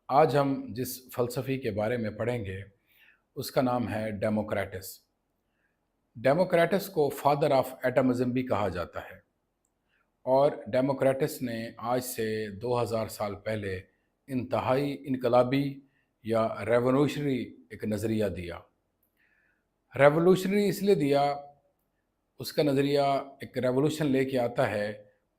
آج ہم جس فلسفی کے بارے میں پڑھیں گے اس کا نام ہے ڈیموکریٹس۔ ڈیموکریٹس کو فادر آف ایٹمزم بھی کہا جاتا ہے، اور ڈیموکریٹس نے آج سے 2000 سال پہلے انتہائی انقلابی یا ریولوشنری ایک نظریہ دیا۔ ریولوشنری اس لیے دیا، اس کا نظریہ ایک ریولوشن لے کے آتا ہے۔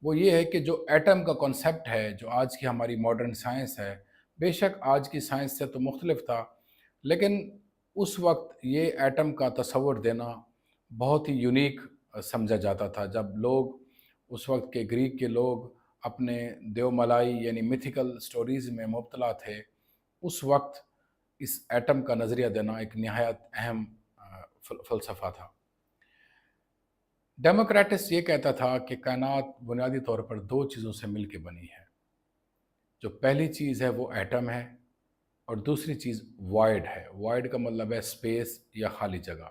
وہ یہ ہے کہ جو ایٹم کا کانسیپٹ ہے، جو آج کی ہماری ماڈرن سائنس ہے، بے شک آج کی سائنس سے تو مختلف تھا، لیکن اس وقت یہ ایٹم کا تصور دینا بہت ہی یونیک سمجھا جاتا تھا۔ جب لوگ اس وقت کے گریک کے لوگ اپنے دیو ملائی یعنی میتھیکل سٹوریز میں مبتلا تھے، اس وقت اس ایٹم کا نظریہ دینا ایک نہایت اہم فلسفہ تھا۔ ڈیموکریٹس یہ کہتا تھا کہ کائنات بنیادی طور پر دو چیزوں سے مل کے بنی ہے۔ جو پہلی چیز ہے وہ ایٹم ہے، اور دوسری چیز وائڈ ہے۔ وائڈ کا مطلب ہے اسپیس یا خالی جگہ۔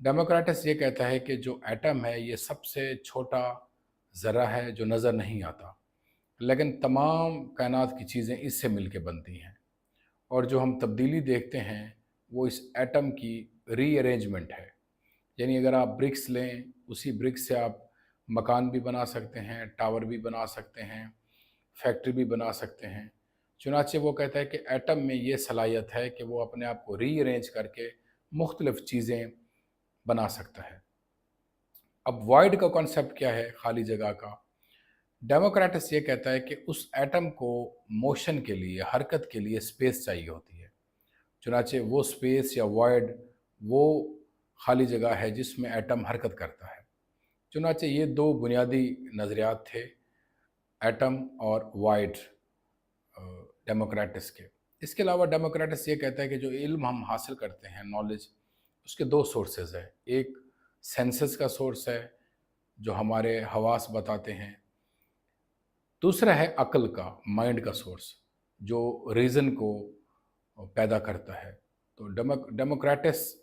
ڈیموکریٹس یہ کہتا ہے کہ جو ایٹم ہے یہ سب سے چھوٹا ذرہ ہے جو نظر نہیں آتا، لیکن تمام کائنات کی چیزیں اس سے مل کے بنتی ہیں، اور جو ہم تبدیلی دیکھتے ہیں وہ اس ایٹم کی ری ارینجمنٹ ہے۔ یعنی اگر آپ برکس لیں، اسی برکس سے آپ مکان بھی بنا سکتے ہیں، ٹاور بھی بنا سکتے ہیں، فیکٹری بھی بنا سکتے ہیں۔ چنانچہ وہ کہتا ہے کہ ایٹم میں یہ صلاحیت ہے کہ وہ اپنے آپ کو ری ارینج کر کے مختلف چیزیں بنا سکتا ہے۔ اب وائڈ کا کانسیپٹ کیا ہے، خالی جگہ کا؟ ڈیموکریٹس یہ کہتا ہے کہ اس ایٹم کو موشن کے لیے، حرکت کے لیے اسپیس چاہیے ہوتی ہے۔ چنانچہ وہ اسپیس یا وائڈ وہ خالی جگہ ہے جس میں ایٹم حرکت کرتا ہے۔ چنانچہ یہ دو بنیادی نظریات تھے، ایٹم اور وائڈ، ڈیموکریٹس کے۔ اس کے علاوہ ڈیموکریٹس یہ کہتا ہے کہ جو علم ہم حاصل کرتے ہیں، نالج، اس کے دو سورسز ہیں۔ ایک سینسز کا سورس ہے جو ہمارے حواس بتاتے ہیں، دوسرا ہے عقل کا، مائنڈ کا سورس، جو ریزن کو پیدا کرتا ہے۔ تو ڈیموکریٹس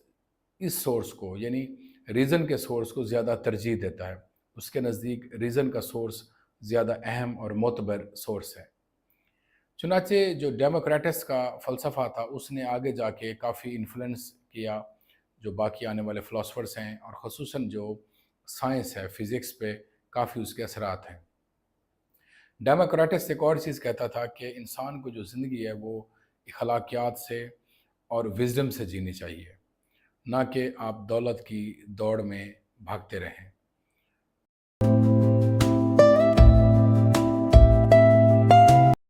اس سورس کو یعنی ریزن کے سورس کو زیادہ ترجیح دیتا ہے۔ اس کے نزدیک ریزن کا سورس زیادہ اہم اور معتبر سورس ہے۔ چنانچہ جو ڈیموکریٹس کا فلسفہ تھا اس نے آگے جا کے کافی انفلوئنس کیا جو باقی آنے والے فلاسفرز ہیں، اور خصوصاً جو سائنس ہے، فزکس پہ کافی اس کے اثرات ہیں۔ ڈیموکریٹس ایک اور چیز کہتا تھا کہ انسان کو جو زندگی ہے وہ اخلاقیات سے اور وزڈم سے جینی چاہیے، نہ کہ آپ دولت کی دوڑ میں بھاگتے رہیں۔